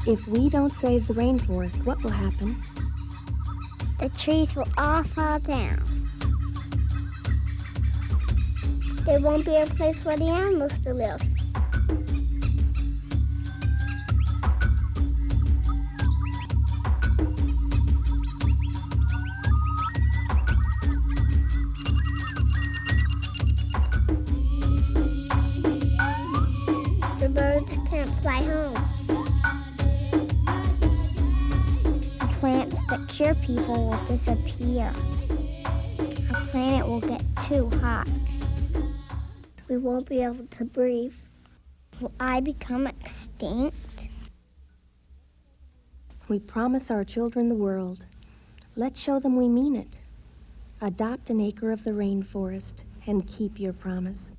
If we don't save the rainforest, what will happen? The trees will all fall down. There won't be a place for the animals to live. The birds can't fly home. The plants that cure people will disappear. Our planet will get too hot. We won't be able to breathe. Will I become extinct? We promise our children the world. Let's show them we mean it. Adopt an acre of the rainforest and keep your promise.